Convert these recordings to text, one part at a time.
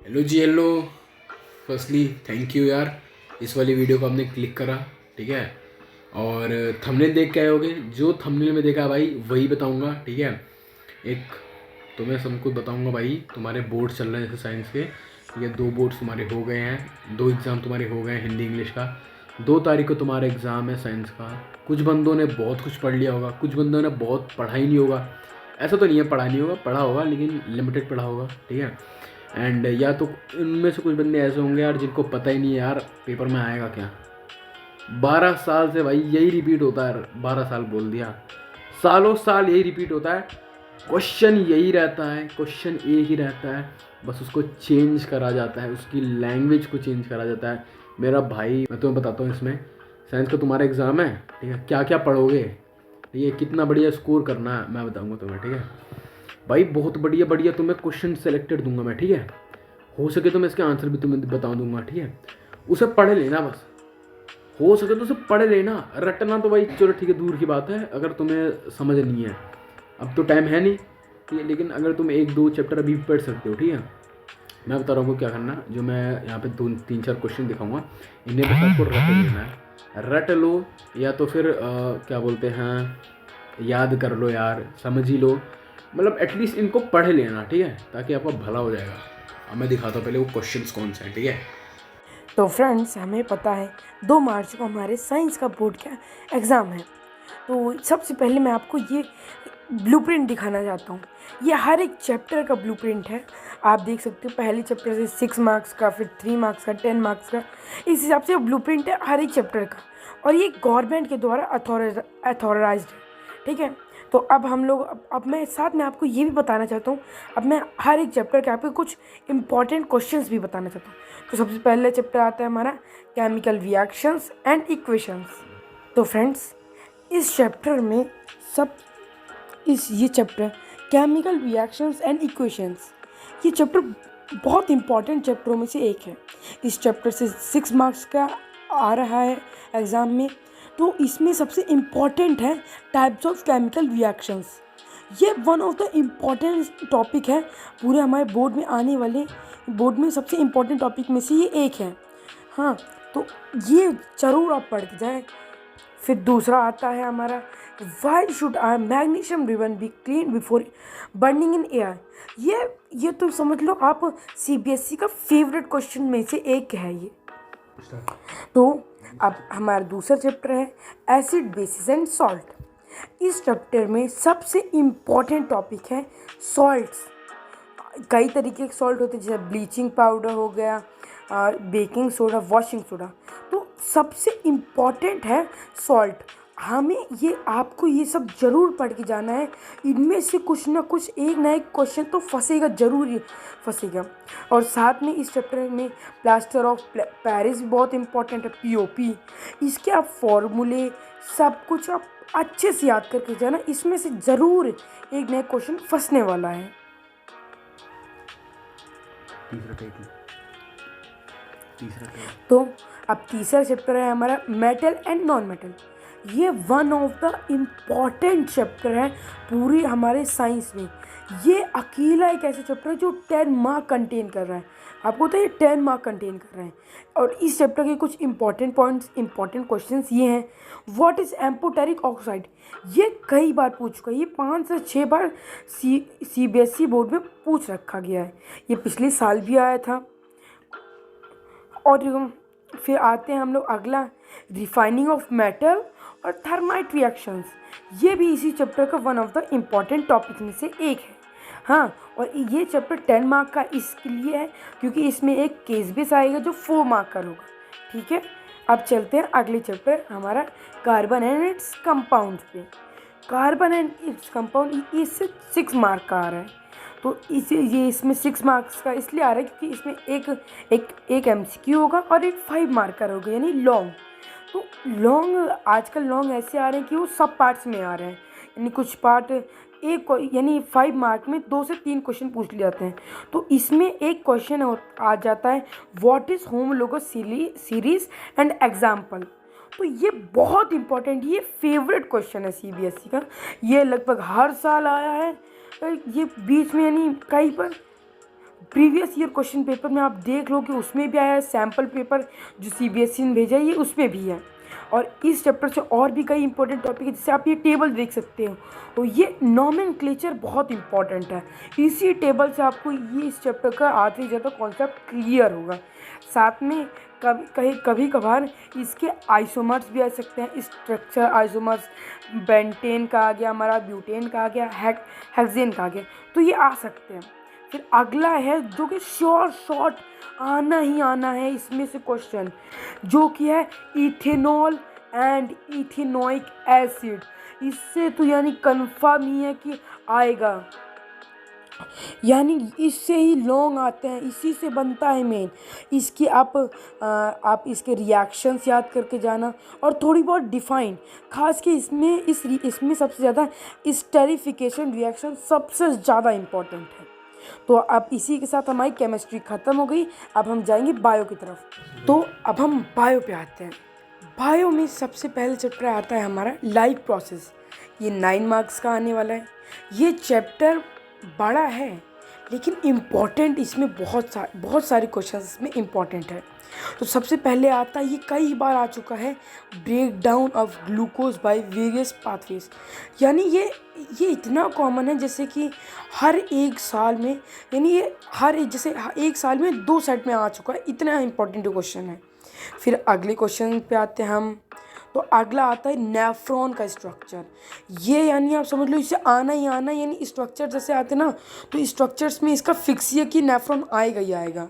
Hello जी hello. Firstly thank you यार, इस वाली वीडियो को आपने क्लिक करा। ठीक है, और थंबनेल देख के आए होगे। जो थंबनेल में देखा भाई वही बताऊंगा। ठीक है, एक तो मैं सब कुछ बताऊंगा भाई। तुम्हारे बोर्ड चल रहे हैं जैसे साइंस के, ठीक है। 2 बोर्ड्स तुम्हारे हो गए हैं, 2 एग्ज़ाम तुम्हारे हो गए हैं हिंदी इंग्लिश का। 2 तारीख को तुम्हारा एग्ज़ाम है साइंस का। कुछ बंदों ने बहुत कुछ पढ़ लिया होगा, कुछ बंदों ने बहुत पढ़ा ही नहीं होगा। ऐसा तो नहीं है पढ़ा नहीं होगा, पढ़ा होगा लेकिन लिमिटेड पढ़ा होगा। ठीक है, एंड या तो इनमें से कुछ बंदे ऐसे होंगे यार जिनको पता ही नहीं है यार पेपर में आएगा क्या। 12 साल से भाई यही रिपीट होता है। 12 साल बोल दिया, सालों साल यही रिपीट होता है। क्वेश्चन यही रहता है, क्वेश्चन एक ही रहता है, बस उसको चेंज करा जाता है, उसकी लैंग्वेज को चेंज करा जाता है। मेरा भाई मैं तुम्हें बताता हूँ, इसमें साइंस का तुम्हारा एग्ज़ाम है। ठीक है, क्या क्या पढ़ोगे, ठीक है, कितना बढ़िया स्कोर करना है मैं बताऊँगा तुम्हें। ठीक है भाई, बहुत बढ़िया बढ़िया तुम्हें क्वेश्चन सेलेक्टेड दूंगा मैं। ठीक है, हो सके तो मैं इसके आंसर भी तुम्हें बता दूंगा। ठीक है, उसे पढ़ लेना बस, हो सके तो उसे पढ़ लेना। रटना तो भाई चलो ठीक है, दूर की बात है, अगर तुम्हें समझ नहीं है। अब तो टाइम है नहीं, ठीक है, लेकिन अगर तुम 1-2 चैप्टर अभी पढ़ सकते हो। ठीक है, मैं बता रहा हूँ क्या करना। जो मैं यहाँ पे 2-3-4 क्वेश्चन दिखाऊंगा, इन्हें बस आपको रट लेना है। रट लो या तो फिर क्या बोलते हैं, याद कर लो यार, समझ ही लो, मतलब एटलीस्ट इनको पढ़ लेना। ठीक है, ताकि आपका भला हो जाएगा। अब मैं दिखाता हूँ पहले वो क्वेश्चंस कौन से हैं। ठीक है, तो फ्रेंड्स, हमें पता है 2 मार्च को हमारे साइंस का बोर्ड का एग्ज़ाम है। तो सबसे पहले मैं आपको ये ब्लूप्रिंट दिखाना चाहता हूँ। ये हर एक चैप्टर का ब्लूप्रिंट है। आप देख सकते हो, पहले चैप्टर से 6 मार्क्स का, फिर 3 मार्क्स का, 10 मार्क्स का, इस हिसाब से ब्लूप्रिंट है हर एक चैप्टर का। और ये गवर्नमेंट के द्वारा अथॉराइज्ड है। ठीक है, तो अब हम लोग अब मैं साथ में आपको ये भी बताना चाहता हूँ। अब मैं हर एक चैप्टर के आपको कुछ इंपॉर्टेंट क्वेश्चंस भी बताना चाहता हूँ। तो सबसे पहले चैप्टर आता है हमारा केमिकल रिएक्शंस एंड इक्वेशंस। तो फ्रेंड्स, इस चैप्टर में सब ये chapter chemical reactions and equations, ये चैप्टर बहुत इंपॉर्टेंट चैप्टरों में से एक है। इस चैप्टर से 6 मार्क्स का आ रहा है एग्ज़ाम में। तो इसमें सबसे इम्पॉर्टेंट है टाइप्स ऑफ केमिकल रिएक्शंस। ये one of the important topic है पूरे हमारे बोर्ड में आने वाले। बोर्ड में सबसे इम्पॉर्टेंट टॉपिक में से ये एक है। हाँ, तो ये ज़रूर आप पढ़ के जाएँ। फिर दूसरा आता है हमारा, why should are magnesium ribbon be clean before burning in air. ये तो समझ लो आप, सीबीएसई का फेवरेट क्वेश्चन में से एक है ये। तो अब हमारा दूसरा चैप्टर है एसिड बेसिस एंड सॉल्ट। इस चैप्टर में सबसे इम्पॉर्टेंट टॉपिक है सॉल्ट्स। कई तरीके के सॉल्ट होते हैं, जैसे ब्लीचिंग पाउडर हो गया, बेकिंग सोडा, वॉशिंग सोडा। तो सबसे इम्पॉर्टेंट है सॉल्ट। हमें ये आपको ये सब ज़रूर पढ़ के जाना है। इनमें से कुछ ना कुछ, एक ना एक क्वेश्चन तो फंसेगा, ज़रूर ही फंसेगा। और साथ में इस चैप्टर में प्लास्टर ऑफ पेरिस भी बहुत इम्पॉर्टेंट है, पीओपी। इसके आप फॉर्मूले सब कुछ आप अच्छे से याद करके जाना। इसमें से ज़रूर एक नया क्वेश्चन फंसने वाला है। तो अब तीसरा चैप्टर है हमारा मेटल एंड नॉन मेटल। ये one of the important chapter है पूरी हमारे साइंस में। ये अकेला एक ऐसा चैप्टर है जो 10 मार्क कंटेन कर रहा है। आपको तो ये 10 मार्क कंटेन कर रहे हैं। और इस चैप्टर के कुछ इंपॉर्टेंट पॉइंट्स, इंपॉर्टेंट क्वेश्चंस ये हैं। What is amphoteric oxide. ये कई बार पूछ चुका है, ये 5 से 6 बार सीबीएसई बोर्ड में पूछ रखा गया है। ये पिछले साल भी आया था। और फिर आते हैं हम लोग अगला, रिफाइनिंग ऑफ मेटल और थर्माइट रिएक्शंस। ये भी इसी चैप्टर का one of the important topic में से एक है। हाँ, और ये चैप्टर 10 मार्क का इसलिए है क्योंकि इसमें एक केस बेस आएगा जो 4 मार्क का होगा। ठीक है, अब चलते हैं अगले चैप्टर हमारा कार्बन एंड इट्स कंपाउंड पे। कार्बन एंड इट्स कंपाउंड इससे 6 मार्क का आ रहा है। तो इसे ये इसमें 6 मार्क्स का इसलिए आ रहा है क्योंकि इसमें एक एमसीक्यू होगा और एक 5 मार्कर होगा, यानी लॉन्ग। तो लॉन्ग, आजकल लॉन्ग ऐसे आ रहे हैं कि वो सब पार्ट्स में आ रहे हैं, यानी कुछ पार्ट एक, यानी 5 मार्क में 2 से 3 क्वेश्चन पूछ लिए जाते हैं। तो इसमें एक क्वेश्चन आ जाता है, what is homologous series and example. तो ये बहुत इंपॉर्टेंट, ये फेवरेट क्वेश्चन है सीबीएसई का। ये लगभग हर साल आया है। ये बीच में यानी कई बार प्रीवियस ईयर क्वेश्चन पेपर में आप देख लो कि उसमें भी आया है, सैम्पल पेपर जो सीबीएसई ने भेजा है ये उसमें भी है। और इस चैप्टर से और भी कई इंपॉर्टेंट टॉपिक है, जैसे आप ये टेबल देख सकते हो, तो ये नॉमेनक्लेचर बहुत इंपॉर्टेंट है। इसी टेबल से आपको ये इस चैप्टर का आधे ज़्यादा कॉन्सेप्ट क्लियर होगा। साथ में कभी कभार इसके आइसोमर्स भी आ सकते हैं, स्ट्रक्चर आइसोमर्स, बेंटेन का आ गया हमारा, ब्यूटेन का आ गया, हेक्सेन का आ गया, तो ये आ सकते हैं। फिर अगला है जो कि शॉर्ट आना ही आना है इसमें से क्वेश्चन, जो कि है इथेनॉल एंड इथेनोइक एसिड। इससे तो यानी कंफर्म ही है कि आएगा, यानी इससे ही लॉन्ग आते हैं, इसी से बनता है मेन। इसकी आप इसके रिएक्शंस याद करके जाना और थोड़ी बहुत डिफाइन, खास के इसमें सबसे ज़्यादा स्टेरिफिकेशन रिएक्शन सबसे ज़्यादा इम्पोर्टेंट है। तो अब इसी के साथ हमारी केमिस्ट्री ख़त्म हो गई, अब हम जाएंगे बायो की तरफ। तो अब हम बायो पे आते हैं। बायो में सबसे पहले चैप्टर आता है हमारा लाइफ प्रोसेस। ये 9 मार्क्स का आने वाला है। ये चैप्टर बड़ा है लेकिन इम्पॉर्टेंट, इसमें बहुत सारे क्वेश्चन इसमें इम्पॉर्टेंट है। तो सबसे पहले आता है, ये कई बार आ चुका है, break down of glucose by various pathways. यानी ये इतना कॉमन है जैसे कि हर एक साल में, यानी ये जैसे एक साल में 2 सेट में आ चुका है, इतना इम्पोर्टेंट क्वेश्चन है। फिर अगले क्वेश्चन पे आते हैं हम। तो अगला आता है नेफ्रॉन का स्ट्रक्चर। ये यानी आप समझ लो इसे आना ही आना, यानी स्ट्रक्चर जैसे आते ना, तो स्ट्रक्चर्स में इसका फिक्स है कि नेफ्रॉन आएगा ही आएगा।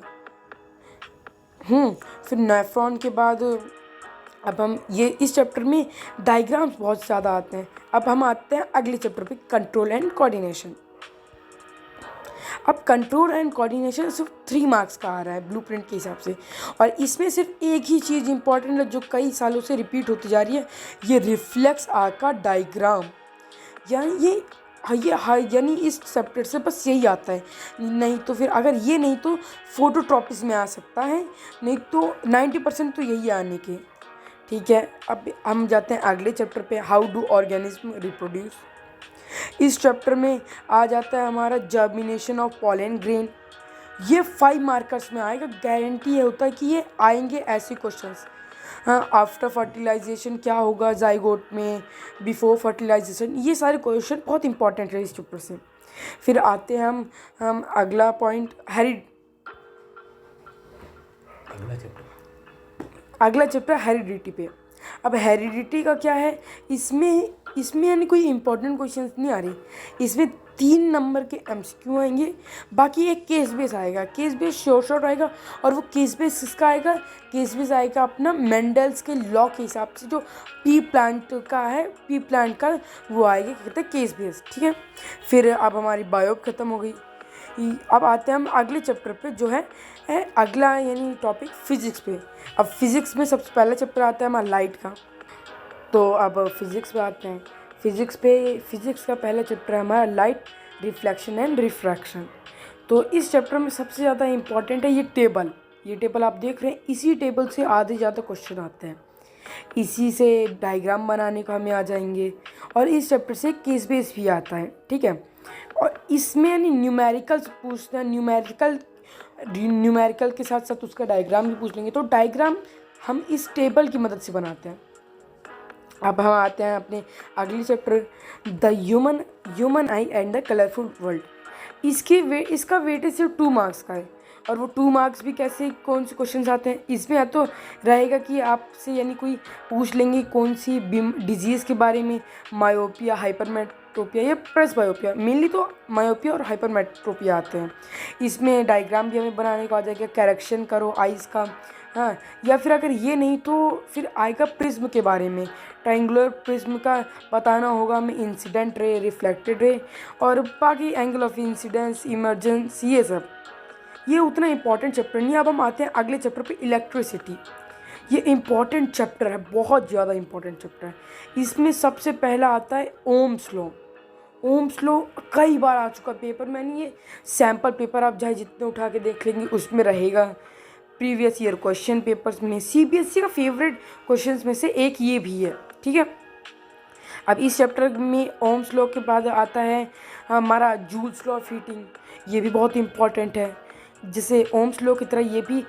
फिर नेफ्रॉन के बाद अब हम ये इस चैप्टर में डायग्राम्स बहुत ज़्यादा आते हैं। अब हम आते हैं अगले चैप्टर पे, कंट्रोल एंड कोऑर्डिनेशन। अब कंट्रोल एंड कोऑर्डिनेशन सिर्फ 3 मार्क्स का आ रहा है ब्लूप्रिंट के हिसाब से, और इसमें सिर्फ एक ही चीज़ इंपॉर्टेंट है जो कई सालों से रिपीट होती जा रही है, ये रिफ्लेक्स आर्क का डायग्राम। यानी यानी इस चैप्टर से बस यही आता है, नहीं तो फिर अगर ये नहीं तो फोटोट्रॉपिस में आ सकता है, नहीं तो 90% तो यही आने के। ठीक है, अब हम जाते हैं अगले चैप्टर पे, हाउ डू ऑर्गेनिज्म रिप्रोड्यूस। इस चैप्टर में आ जाता है हमारा जर्मिनेशन ऑफ पॉलन ग्रेन। ये 5 मार्कर्स में आएगा, गारंटी ये होता है कि ये आएंगे ऐसे क्वेश्चंस। हाँ, आफ्टर फर्टिलाइजेशन क्या होगा जाइगोट में, बिफोर फर्टिलाइजेशन, ये सारे क्वेश्चन बहुत इंपॉर्टेंट है इस चैप्टर से। फिर आते हैं हम अगला पॉइंट, अगला चैप्टर हेरिडिटी पे। अब हेरिडिटी का क्या है, इसमें यानी कोई इंपॉर्टेंट क्वेश्चन नहीं आ रही, इसमें 3 नंबर के एमसीक्यू आएंगे, बाकी एक केस बेस आएगा, केस बेस शॉर्ट आएगा। और वो केस बेस किसका आएगा, केस बेस आएगा अपना मेंडल्स के लॉ के हिसाब से, जो पी प्लांट का है, पी प्लांट का वो आएगा, क्या कहते हैं, केस बेस। ठीक है, फिर अब हमारी बायो ख़त्म हो गई। अब आते हैं हम अगले चैप्टर पे, जो है अगला यानी टॉपिक फिजिक्स पे। अब फिजिक्स में सबसे पहला चैप्टर आता है हमारा लाइट का। तो अब फिजिक्स पे आते हैं। फिजिक्स का पहला चैप्टर है हमारा लाइट, रिफ्लेक्शन एंड रिफ्रैक्शन। तो इस चैप्टर में सबसे ज़्यादा इंपॉर्टेंट है ये टेबल आप देख रहे हैं, इसी टेबल से आधे ज़्यादा क्वेश्चन आते हैं, इसी से डायग्राम बनाने का हमें आ जाएंगे, और इस चैप्टर से केस बेस भी आता है। ठीक है, और इसमें यानी न्यूमेरिकल्स पूछते हैं, न्यूमेरिकल के साथ साथ उसका डायग्राम भी पूछ लेंगे। तो डायग्राम हम इस टेबल की मदद से बनाते हैं। अब हम आते हैं अपने अगले chapter, the human I and the colourful world. इसका वेटेज सिर्फ 2 मार्क्स का है, और वो 2 मार्क्स भी कैसे, कौन से क्वेश्चन आते हैं इसमें, या तो रहेगा कि आपसे यानी कोई पूछ लेंगे कौन सी डिजीज़ के बारे में, मायोपिया, हाइपरमेट्रोपिया या प्रेसबायोपिया, मेनली तो मायोपिया और हाइपरमेट्रोपिया आते हैं। इसमें डायग्राम भी हमें बनाने को आ जाएगा, करेक्शन करो आइज़ का। हाँ, या फिर अगर ये नहीं तो फिर आएगा प्रिज्म के बारे में, ट्रायंगुलर प्रिज्म का बताना होगा हमें, इंसिडेंट रे, रिफ्लेक्टेड रे, और बाकी एंगल ऑफ इंसिडेंस, इमर्जेंस, ये सब। ये उतना इंपॉर्टेंट चैप्टर नहीं है। अब हम आते हैं अगले चैप्टर पे, इलेक्ट्रिसिटी। ये इंपॉर्टेंट चैप्टर है, बहुत ज़्यादा इंपॉर्टेंट चैप्टर है। इसमें सबसे पहला आता है ओम्स लॉ। कई बार आ चुका पेपर में, नहीं ये सैम्पल पेपर आप चाहे जितने उठा के देख लेंगे उसमें रहेगा। प्रीवियस ईयर क्वेश्चन पेपर्स में सीबीएसई का फेवरेट क्वेश्चंस में से एक ये भी है। ठीक है, अब इस चैप्टर में ओम्स लॉ के बाद आता है हमारा जूल्स लॉ ऑफ हीटिंग। ये भी बहुत इंपॉर्टेंट है। जैसे ओम्स लॉ की तरह ये भी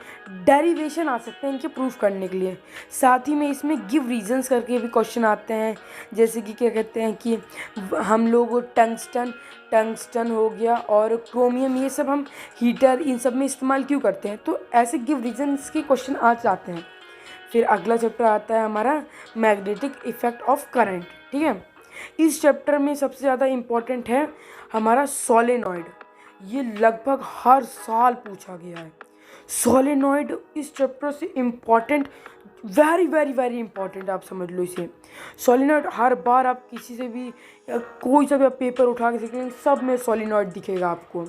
डेरिवेशन आ सकते हैं इनके प्रूफ करने के लिए। साथ ही में इसमें गिव रीजंस करके भी क्वेश्चन आते हैं, जैसे कि क्या कहते हैं कि हम लोग टंगस्टन हो गया और क्रोमियम, ये सब हम हीटर इन सब में इस्तेमाल क्यों करते हैं, तो ऐसे गिव रीजंस के क्वेश्चन आ जाते हैं। फिर अगला चैप्टर आता है हमारा मैग्नेटिक इफेक्ट ऑफ करंट। ठीक है, इस चैप्टर में सबसे ज़्यादा इम्पोर्टेंट है हमारा सोलेनॉइड। ये लगभग हर साल पूछा गया है। सोलेनॉइड इस चैप्टर से important, very very very important, आप समझ लो इसे। सोलेनॉइड हर बार आप किसी से भी कोई सा भी आप पेपर उठा के सीखेंगे, सब में सोलेनॉइड दिखेगा आपको।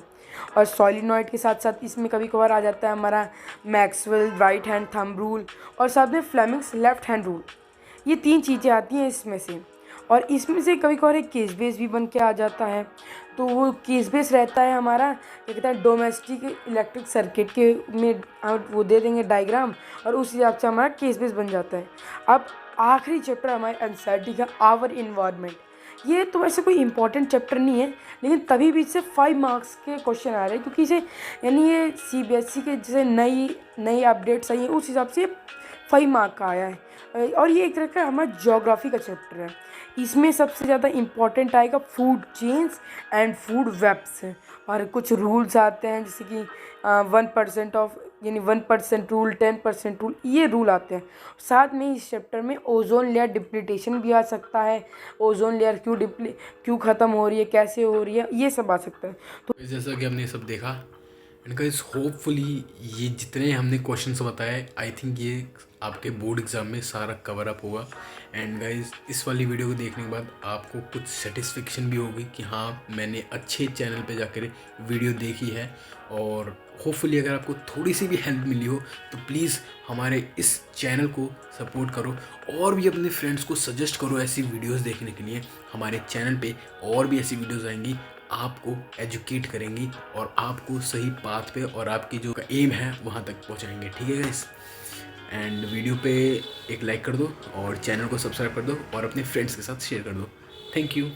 और सोलेनॉइड के साथ साथ इसमें कभी कभार आ जाता है हमारा Maxwell right hand thumb rule, और साथ में फ्लेमिंग्स लेफ्ट हैंड रूल। ये 3 चीज़ें आती हैं इसमें से। और इसमें से कभी कभार एक केस बेस भी बन के आ जाता है। तो वो केस बेस रहता है हमारा, क्या कहते हैं, डोमेस्टिक इलेक्ट्रिक सर्किट के में हम वो दे देंगे डायग्राम, और उस हिसाब से हमारा केस बेस बन जाता है। अब आखिरी चैप्टर हमारे एनसीईआरटी का आवर इन्वायरमेंट। ये तो वैसे कोई इंपॉर्टेंट चैप्टर नहीं है, लेकिन तभी भी इससे 5 मार्क्स के क्वेश्चन आ रहे हैं, क्योंकि इसे यानी ये सीबीएसई के जैसे नई अपडेट्स आई हैं उस हिसाब से 5 मार्क का आया है। और ये एक तरह का हमारा ज्योग्राफी का चैप्टर है। इसमें सबसे ज़्यादा इम्पॉर्टेंट आएगा food chains and food webs, और कुछ रूल्स आते हैं जैसे कि 1% ऑफ यानी 1% रूल, 10% रूल, ये रूल आते हैं। साथ में इस चैप्टर में ओजोन लेयर डिप्लीटेशन भी आ सकता है, ओजोन लेयर क्यों ख़त्म हो रही है, कैसे हो रही है, ये सब आ सकता है। तो जैसा कि हमने ये सब देखा, एंड गाइस होपफुली ये जितने हमने क्वेश्चंस बताए, आई थिंक ये आपके बोर्ड एग्ज़ाम में सारा कवर अप होगा। एंड गाइस इस वाली वीडियो को देखने के बाद आपको कुछ सेटिस्फेक्शन भी होगी कि हाँ मैंने अच्छे चैनल पे जाकर वीडियो देखी है। और होपफुली अगर आपको थोड़ी सी भी हेल्प मिली हो तो प्लीज़ हमारे इस चैनल को सपोर्ट करो, और भी अपने फ्रेंड्स को सजेस्ट करो ऐसी वीडियोस देखने के लिए। हमारे चैनल पे और भी ऐसी वीडियोस आएंगी, आपको एजुकेट करेंगी और आपको सही पाथ पे और आपकी जो एम है वहाँ तक पहुँचाएंगे। ठीक है गाइस, एंड वीडियो पे एक लाइक कर दो और चैनल को सब्सक्राइब कर दो और अपने फ्रेंड्स के साथ शेयर कर दो। Thank you.